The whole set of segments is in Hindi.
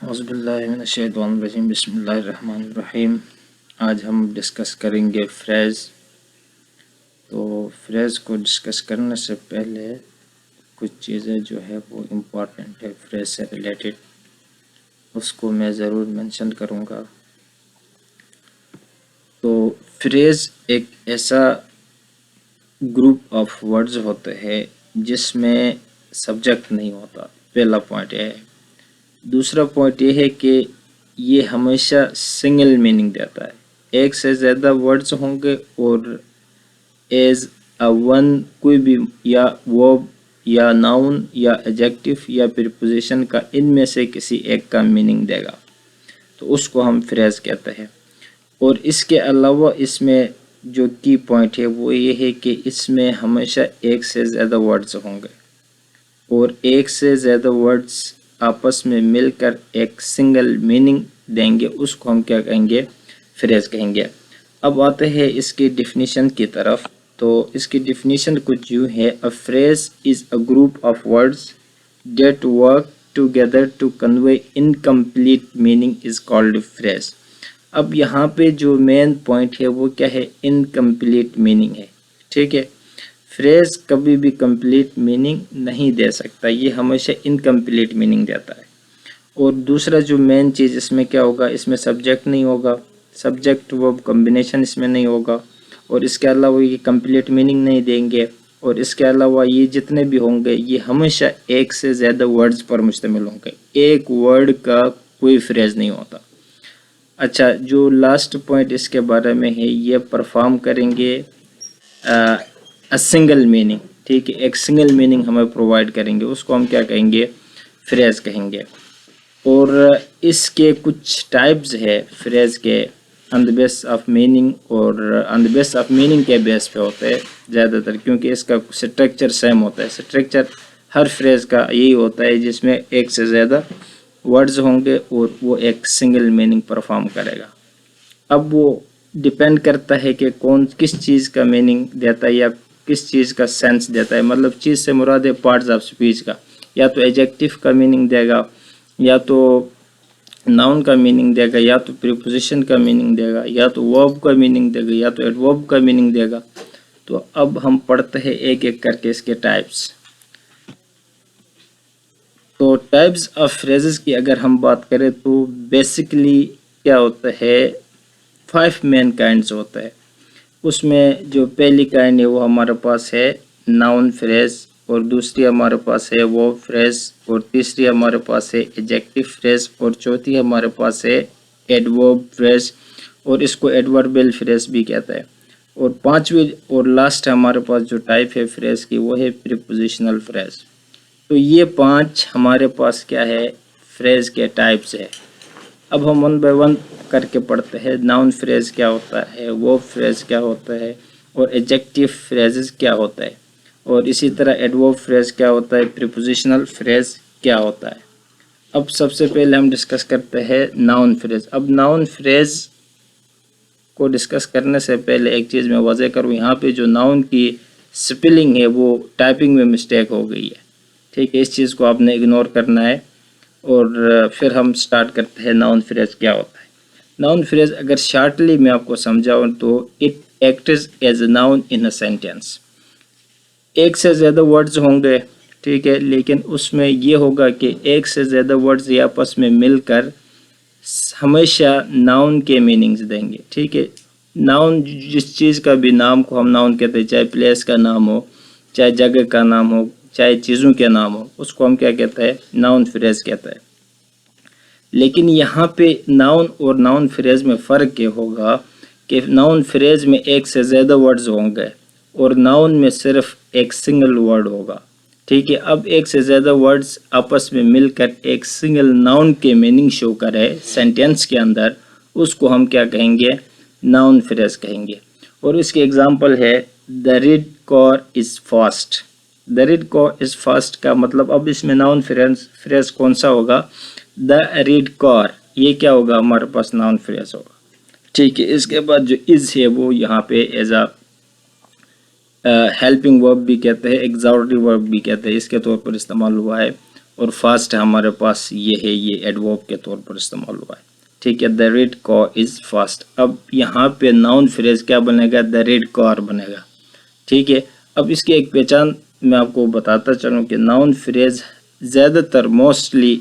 औज़ुबिल्लाहिमिनश्शैतानिर्रजीम बिस्मिल्लाहिर्रहमानिर्रहीम। आज हम डिस्कस करेंगे फ्रेज़। तो फ्रेज़ को डिस्कस करने से पहले कुछ चीज़ें जो है वो इम्पॉर्टेंट है फ्रेज़ से रिलेटेड, उसको मैं ज़रूर मेंशन करूँगा। तो फ्रेज़ एक ऐसा ग्रुप ऑफ वर्ड्स होते हैं जिसमें सब्जेक्ट नहीं होता, पहला पॉइंट यह है। दूसरा पॉइंट ये है कि ये हमेशा सिंगल मीनिंग देता है, एक से ज़्यादा वर्ड्स होंगे और एज अ वन कोई भी या वर्ब या नाउन या एडजेक्टिव या प्रीपोजिशन का इनमें से किसी एक का मीनिंग देगा, तो उसको हम फ्रेज कहते हैं। और इसके अलावा इसमें जो की पॉइंट है वो ये है कि इसमें हमेशा एक से ज़्यादा वर्ड्स होंगे और एक से ज़्यादा वर्ड्स आपस में मिलकर एक सिंगल मीनिंग देंगे, उसको हम क्या कहेंगे, फ्रेज कहेंगे। अब आते हैं इसकी डिफिनीशन की तरफ। तो इसकी डिफिनीशन कुछ यूँ है, a phrase is a group of words that work together to convey incomplete meaning is called phrase. अब यहाँ पे जो मेन पॉइंट है वो क्या है, इनकम्प्लीट मीनिंग है। ठीक है, फ्रेज कभी भी कंप्लीट मीनिंग नहीं दे सकता, ये हमेशा इनकम्प्लीट मीनिंग देता है। और दूसरा जो मेन चीज़ इसमें क्या होगा, इसमें सब्जेक्ट नहीं होगा, सब्जेक्ट वर्ब कॉम्बिनेशन इसमें नहीं होगा, और इसके अलावा ये कंप्लीट मीनिंग नहीं देंगे, और इसके अलावा ये जितने भी होंगे ये हमेशा एक से ज़्यादा वर्ड्स पर मुश्तमिल होंगे, एक वर्ड का कोई फ्रेज नहीं होता। अच्छा, जो लास्ट पॉइंट इसके बारे में है, ये परफॉर्म करेंगे अ सिंगल मीनिंग। ठीक है, एक सिंगल मीनिंग हमें प्रोवाइड करेंगे, उसको हम क्या कहेंगे, फ्रेज कहेंगे। और इसके कुछ टाइप्स है फ्रेज के, on the base of meaning, और on the base of meaning के बेस पे होते हैं ज़्यादातर, क्योंकि इसका स्ट्रक्चर सेम होता है। स्ट्रक्चर हर फ्रेज का यही होता है जिसमें एक से ज़्यादा वर्ड्स होंगे और वो एक सिंगल मीनिंग परफॉर्म करेगा। अब वो डिपेंड करता है कि कौन किस चीज़ का मीनिंग देता है या किस चीज़ का सेंस देता है। मतलब चीज़ से मुराद है पार्ट्स ऑफ स्पीच का, या तो एडजेक्टिव का मीनिंग देगा, या तो नाउन का मीनिंग देगा, या तो प्रीपोजिशन का मीनिंग देगा, या तो वर्ब का मीनिंग देगा, या तो एडवर्ब का मीनिंग देगा। तो अब हम पढ़ते हैं एक एक करके इसके टाइप्स। तो टाइप्स ऑफ फ्रेजेस की अगर हम बात करें तो बेसिकली क्या होता है, 5 मेन काइंड्स होता है। उसमें जो पहली काइंड है वो हमारे पास है नाउन फ्रेज, और दूसरी हमारे पास है वर्ब फ्रेज, और तीसरी हमारे पास है एडजेक्टिव फ्रेज, और चौथी हमारे पास है एडवर्ब फ्रेज, और इसको एडवर्बियल फ्रेज भी कहता है। और पांचवी और लास्ट हमारे पास जो टाइप है फ्रेज की वो है प्रीपोजिशनल फ्रेज। तो ये 5 हमारे पास क्या है, फ्रेज के टाइप्स है। अब हम वन बाय वन करके पढ़ते हैं। नाउन फ्रेज क्या होता है, वर्ब फ्रेज क्या होता है, और एडजेक्टिव फ्रेजेस क्या होता है, और इसी तरह एडवर्ब फ्रेज क्या होता है, प्रीपोजिशनल फ्रेज क्या होता है। अब सबसे पहले हम डिस्कस करते हैं नाउन फ्रेज। अब नाउन फ्रेज को डिस्कस करने से पहले एक चीज़ मैं वाज़ेह करूँ, यहाँ पे जो नाउन की स्पेलिंग है वो टाइपिंग में मिस्टेक हो गई है। ठीक है, इस चीज़ को आपने इग्नोर करना है। और फिर हम स्टार्ट करते हैं नाउन फ्रेज क्या होता है। नाउन फ्रेज अगर शॉर्टली मैं आपको समझाऊं तो it acts as a noun in a sentence. एक से ज़्यादा वर्ड्स होंगे, ठीक है, लेकिन उसमें ये होगा कि एक से ज़्यादा वर्ड्स ये आपस में मिलकर हमेशा नाउन के मीनिंग्स देंगे। ठीक है, नाउन जिस चीज़ का भी नाम को हम नाउन कहते हैं, चाहे प्लेस का नाम हो, चाहे जगह का नाम हो, चाहे चीज़ों के नाम हो, उसको हम क्या कहते हैं, नाउन फ्रेज कहते हैं। लेकिन यहाँ पे नाउन और नाउन फ्रेज में फ़र्क ये होगा कि नाउन फ्रेज में एक से ज़्यादा वर्ड्स होंगे और नाउन में सिर्फ एक सिंगल वर्ड होगा। ठीक है, अब एक से ज़्यादा वर्ड्स आपस में मिलकर एक सिंगल नाउन के मीनिंग शो करे सेंटेंस के अंदर, उसको हम क्या कहेंगे, नाउन फ्रेज कहेंगे। और इसकी एग्जांपल है the red car is fast. The red car is fast का मतलब अब इसमें नाउन फ्रेज कौन सा होगा, द रेड कार, ये क्या होगा, हमारे पास नाउन फ्रेज होगा। ठीक है, इसके बाद जो इज़ है वो यहाँ पे एज अ हेल्पिंग वर्ब भी कहते हैं, एग्जॉटिव वर्ब भी कहते हैं, इसके तौर पर इस्तेमाल हुआ है। और फास्ट हमारे पास ये है, ये एडवर्ब के तौर पर इस्तेमाल हुआ है। ठीक है, the red car is fast. अब यहाँ पे नाउन फ्रेज क्या बनेगा, द रेड कार बनेगा। ठीक है, अब इसकी एक पहचान मैं आपको बताता चलूँ कि नाउन फ्रेज ज़्यादातर मोस्टली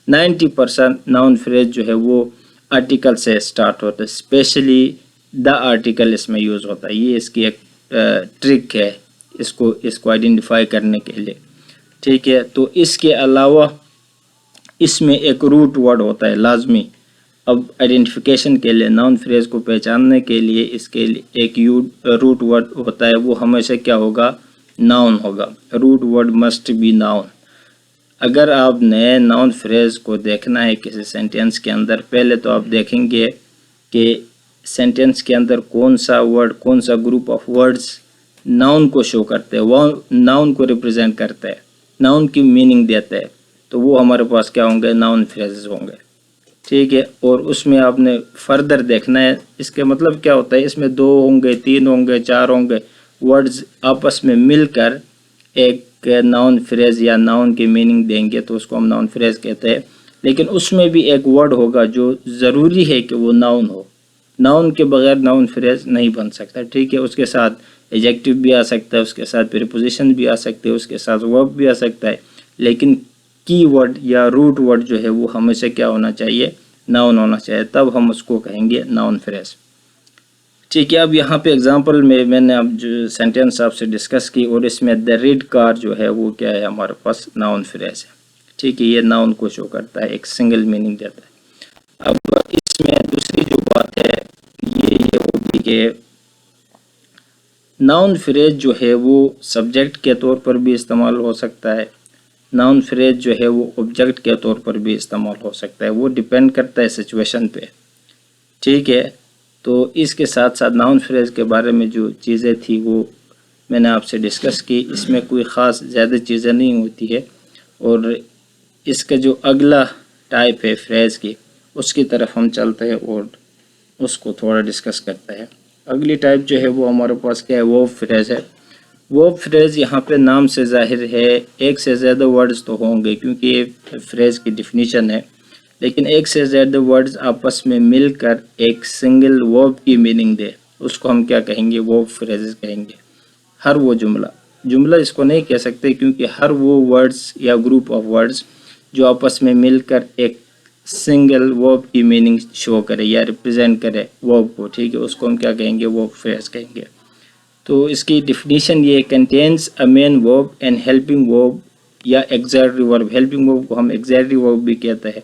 90% नाउन फ्रेज जो है वो आर्टिकल से स्टार्ट होता है, स्पेशली द आर्टिकल इसमें यूज़ होता है। ये इसकी एक ट्रिक है इसको आइडेंटिफाई करने के लिए। ठीक है, तो इसके अलावा इसमें एक रूट वर्ड होता है लाजमी। अब आइडेंटिफिकेशन के लिए, नाउन फ्रेज को पहचानने के लिए इसके लिए एक रूट वर्ड होता है, वो हमेशा क्या होगा, नाउन होगा। Root word must be noun. अगर आपने नाउन फ्रेज को देखना है किसी सेंटेंस के अंदर, पहले तो आप देखेंगे कि सेंटेंस के अंदर कौन सा वर्ड, कौन सा ग्रुप ऑफ वर्ड्स नाउन को शो करते हैं, वो नाउन को रिप्रेजेंट करते हैं, नाउन की मीनिंग देते हैं, तो वो हमारे पास क्या होंगे, नाउन फ्रेजेस होंगे। ठीक है, और उसमें आपने फर्दर देखना है, इसके मतलब क्या होता है, इसमें 2 होंगे, 3 होंगे, 4 होंगे वर्ड्स आपस में मिलकर एक नाउन फ्रेज या नाउन की मीनिंग देंगे, तो उसको हम नाउन फ्रेज कहते हैं। लेकिन उसमें भी एक वर्ड होगा जो ज़रूरी है कि वो नाउन हो, नाउन के बगैर नाउन फ्रेज नहीं बन सकता। ठीक है, उसके साथ एडजेक्टिव भी आ सकता है, उसके साथ प्रीपोजिशन भी आ सकते हैं, उसके साथ वर्ब भी आ सकता है, लेकिन की वर्ड या रूट वर्ड जो है वो हमेशा क्या होना चाहिए, नाउन होना चाहिए, तब हम उसको कहेंगे नाउन फ्रेज। ठीक है, अब यहाँ पे एग्जांपल में मैंने अब जो सेंटेंस आपसे डिस्कस की, और इसमें द रेड कार जो है वो क्या है, हमारे पास नाउन फ्रेज है। ठीक है, ये नाउन को शो करता है, एक सिंगल मीनिंग देता है। अब इसमें दूसरी जो बात है ये होगी कि नाउन फ्रेज जो है वो सब्जेक्ट के तौर पर भी इस्तेमाल हो सकता है, नाउन फ्रेज जो है वो ऑब्जेक्ट के तौर पर भी इस्तेमाल हो सकता है, वो डिपेंड करता है सिचुएशन पे। ठीक है, तो इसके साथ साथ नाउन फ्रेज के बारे में जो चीज़ें थी वो मैंने आपसे डिस्कस की, इसमें कोई ख़ास ज़्यादा चीज़ें नहीं होती है। और इसका जो अगला टाइप है फ्रेज की, उसकी तरफ हम चलते हैं और उसको थोड़ा डिस्कस करते हैं। अगली टाइप जो है वो हमारे पास क्या है, वर्ब फ्रेज है। वर्ब फ्रेज यहाँ पे नाम से जाहिर है एक से ज़्यादा वर्ड्स तो होंगे, क्योंकि ये फ्रेज की डिफिनीशन है, लेकिन एक से ज़्यादा वर्ड्स आपस में मिलकर एक सिंगल वर्ब की मीनिंग दे, उसको हम क्या कहेंगे, वर्ब फ्रेजेस कहेंगे। हर वो जुमला इसको नहीं कह सकते, क्योंकि हर वो वर्ड्स या ग्रुप ऑफ वर्ड्स जो आपस में मिलकर एक सिंगल वर्ब की मीनिंग शो करे या रिप्रेजेंट करे वर्ब को, ठीक है, उसको हम क्या कहेंगे, वर्ब फ्रेज कहेंगे। तो इसकी डिफिनीशन ये, contains a main verb and helping verb या एक्सैक्टली वर्ब। हेल्पिंग वर्ब को हम एक्सैक्टली वर्ब भी कहते हैं।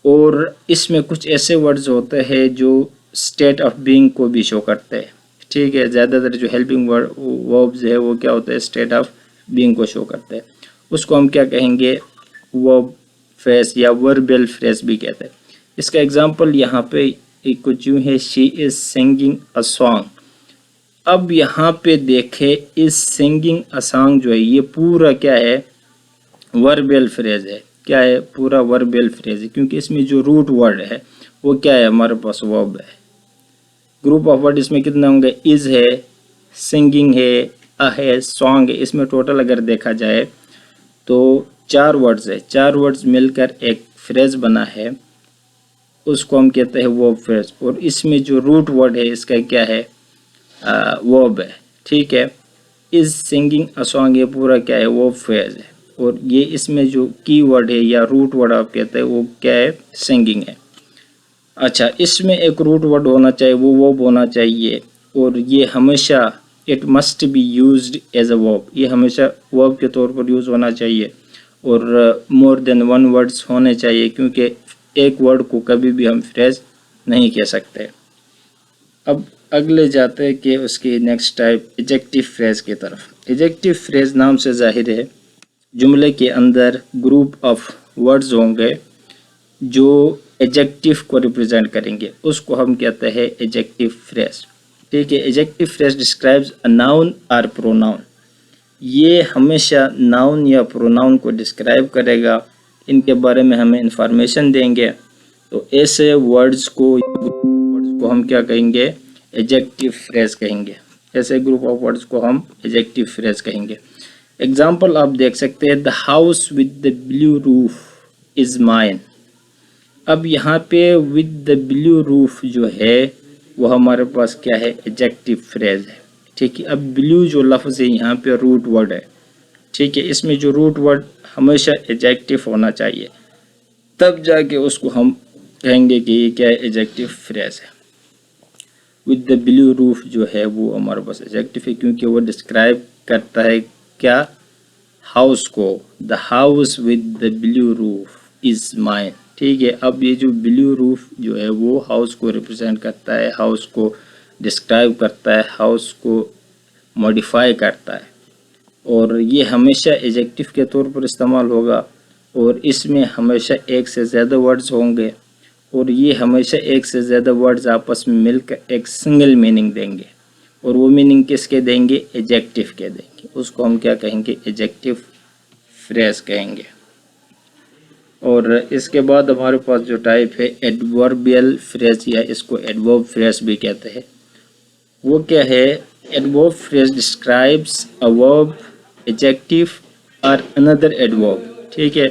और इसमें कुछ ऐसे वर्ड्स होते हैं जो स्टेट ऑफ बीइंग को भी शो करते हैं। ठीक है, ज़्यादातर जो हेल्पिंग वर्ब्स है वो क्या होता है, स्टेट ऑफ बीइंग को शो करते हैं, उसको हम क्या कहेंगे, वर्ब फ्रेज या वर्बल फ्रेज भी कहते हैं। इसका एग्जांपल यहाँ पे कुछ यूँ है, she is singing a song. अब यहाँ पे देखे, इस सिंगिंग अ सॉन्ग जो है ये पूरा क्या है, वर्बल फ्रेज है। क्या है, पूरा वर्बल फ्रेज है, क्योंकि इसमें जो रूट वर्ड है वो क्या है, हमारे पास वर्ब है। ग्रुप ऑफ वर्ड इसमें कितने होंगे, इज है, सिंगिंग है, अ है, सॉन्ग है। इसमें टोटल अगर देखा जाए तो 4 वर्ड्स है, 4 वर्ड्स मिलकर एक फ्रेज बना है, उसको हम कहते हैं वर्ब फ्रेज। और इसमें जो रूट वर्ड है इसका क्या है, वर्ब है। ठीक है, इज सिंगिंग अ सॉन्ग ये पूरा क्या है, वर्ब फ्रेज है। और ये इसमें जो की वर्ड है या रूट वर्ड आप कहते हैं वो क्या है, सिंगिंग है। अच्छा, इसमें एक रूट वर्ड होना चाहिए, वो वर्ब होना चाहिए, और ये हमेशा it must be used as a verb, ये हमेशा वर्ब के तौर पर यूज़ होना चाहिए। और मोर देन 1 वर्ड्स होने चाहिए, क्योंकि एक वर्ड को कभी भी हम फ्रेज नहीं कह सकते। अब अगले जाते हैं कि उसकी नेक्स्ट टाइप एडजेक्टिव फ्रेज की तरफ। एडजेक्टिव फ्रेज नाम से जाहिर है जुमले के अंदर ग्रुप ऑफ वर्ड्स होंगे जो एडजेक्टिव को रिप्रेजेंट करेंगे, उसको हम कहते हैं एडजेक्टिव फ्रेज। ठीक है, adjective phrase describes a noun और प्रोनाउन। ये हमेशा नाउन या प्रोनाउन को डिस्क्राइब करेगा, इनके बारे में हमें इंफॉर्मेशन देंगे। तो ऐसे वर्ड्स को हम क्या कहेंगे, एडजेक्टिव फ्रेज कहेंगे। ऐसे ग्रुप ऑफ वर्ड्स को हम एडजेक्टिव फ्रेज कहेंगे। एग्जाम्पल आप देख सकते हैं, the house with the blue roof is mine. अब यहाँ पे विद द ब्लू रूफ जो है वो हमारे पास क्या है, एडजेक्टिव फ्रेज है। ठीक है, अब ब्लू जो लफ्ज़ है यहाँ पे रूट वर्ड है। ठीक है, इसमें जो रूट वर्ड हमेशा एडजेक्टिव होना चाहिए, तब जाके उसको हम कहेंगे कि ये क्या है, एडजेक्टिव फ्रेज है। विद द ब्लू रूफ जो है वो हमारे पास एडजेक्टिव है, क्योंकि वो डिस्क्राइब करता है क्या, हाउस को। The house with the blue roof is mine. ठीक है, अब ये जो ब्लू रूफ जो है वो हाउस को रिप्रेजेंट करता है, हाउस को डिस्क्राइब करता है, हाउस को मॉडिफाई करता है, और ये हमेशा एडजेक्टिव के तौर पर इस्तेमाल होगा, और इसमें हमेशा एक से ज़्यादा वर्ड्स होंगे, और ये हमेशा एक से ज़्यादा वर्ड्स आपस में मिलकर एक सिंगल मीनिंग देंगे, और वो मीनिंग किसके देंगे, एडजेक्टिव के देंगे। उसको हम क्या कहेंगे, एडजेक्टिव फ्रेज कहेंगे। और इसके बाद हमारे पास जो टाइप है एडवर्बियल फ्रेज, या इसको एडवर्ब फ्रेज भी कहते हैं, वो क्या है, adverb phrase describes a verb, adjective और अनदर एडवर्ब। ठीक है,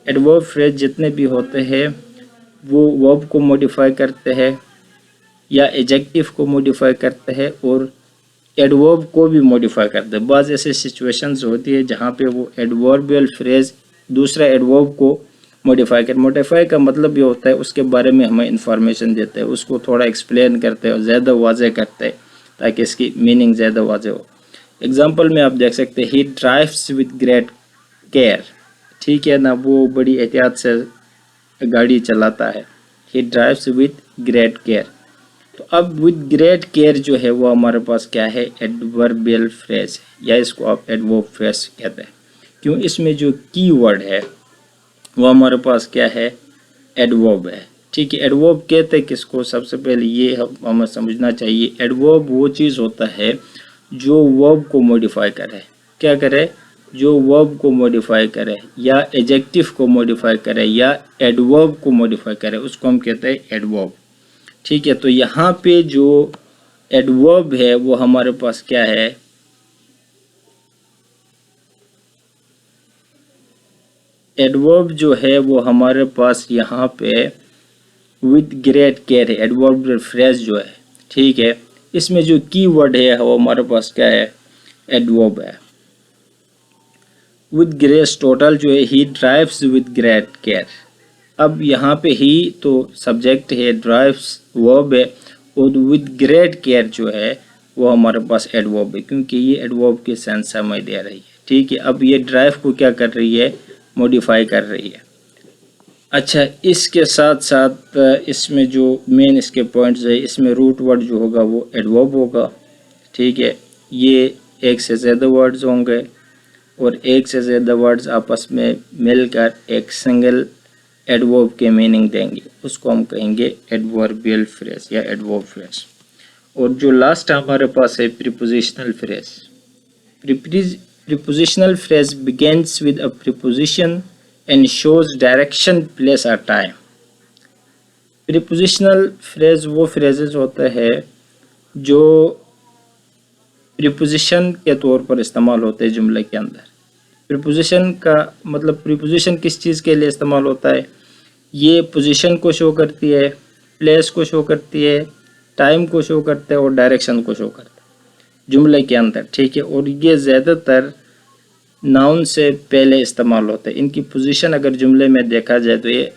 एडवर्ब फ्रेज जितने भी होते हैं वो वर्ब को मॉडिफाई करते हैं या एडजेक्टिव को मॉडिफाई करते हैं, और एडवर्ब को भी मॉडिफाई करते हैं। बाज़ ऐसे सिचुएशंस होती है जहाँ पे वो एडवर्बियल फ्रेज दूसरा एडवर्ब को मॉडिफाई का मतलब ये होता है उसके बारे में हमें इंफॉर्मेशन देते हैं, उसको थोड़ा एक्सप्लेन करते हैं और ज़्यादा वाज़ेह करते हैं ताकि इसकी मीनिंग ज़्यादा वाज़ेह हो। एग्जांपल में आप देख सकते हैं, ही ड्राइव्स विद ग्रेट केयर। ठीक है ना, वो बड़ी एहतियात से गाड़ी चलाता है। ही ड्राइव्स विद ग्रेट केयर। तो अब विद ग्रेट केयर जो है वो हमारे पास क्या है, एडवर्बियल फ्रेज है, या इसको आप एडवर्ब फ्रेज कहते हैं। क्यों, इसमें जो की वर्ड है वो हमारे पास क्या है, एडवर्ब है। ठीक है, एडवर्ब कहते हैं किसको, सबसे पहले ये हमें समझना चाहिए, एडवर्ब वो चीज़ होता है जो वर्ब को मॉडिफाई करे। क्या करे, जो वर्ब को मॉडिफाई करे, या एडजेक्टिव को मॉडिफाई करे, या एडवर्ब को मॉडिफाई करे, उसको हम कहते हैं एडवर्ब। ठीक है, तो यहाँ पे जो एडवर्ब है वो हमारे पास क्या है, एडवर्ब जो है वो हमारे पास यहाँ पे विद ग्रेट केयर है, एडवर्ब फ्रेज जो है। ठीक है, इसमें जो की वर्ड है वो हमारे पास क्या है, एडवर्ब है। विद ग्रेस टोटल जो है, ही ड्राइव्स विद ग्रेट केयर। अब यहाँ पे ही तो सब्जेक्ट है, ड्राइव्स वर्ब है, और विद ग्रेट केयर जो है वो हमारे पास एडवर्ब है, क्योंकि ये एडवर्ब के सेंस हमें दे रही है। ठीक है, अब ये ड्राइव को क्या कर रही है, मॉडिफाई कर रही है। अच्छा, इसके साथ साथ इसमें जो मेन इसके पॉइंट्स है, इसमें रूट वर्ड जो होगा वो एडवर्ब होगा। ठीक है, ये एक से ज़्यादा वर्ड्स होंगे, और एक से ज़्यादा वर्ड्स आपस में मिलकर एक सिंगल एडवर्ब के मीनिंग देंगे, उसको हम कहेंगे एडवर्बियल फ्रेज या एडवर्ब फ्रेज। और जो लास्ट हमारे पास है prepositional phrase. Prepositional phrase begins with a preposition and shows direction, place और टाइम। प्रीपोजिशनल फ्रेज वो फ्रेजेस होते हैं जो प्रीपोजिशन के तौर पर इस्तेमाल होते हैं जुमले के अंदर। प्रीपोजिशन का मतलब, प्रीपोजिशन किस चीज़ के लिए इस्तेमाल होता है, ये पोजीशन को शो करती है, प्लेस को शो करती है, टाइम को शो करता है, और डायरेक्शन को शो करता है जुमले के अंदर। ठीक है, और ये ज़्यादातर नाउन से पहले इस्तेमाल होते हैं। इनकी पोजीशन अगर जुमले में देखा जाए तो ये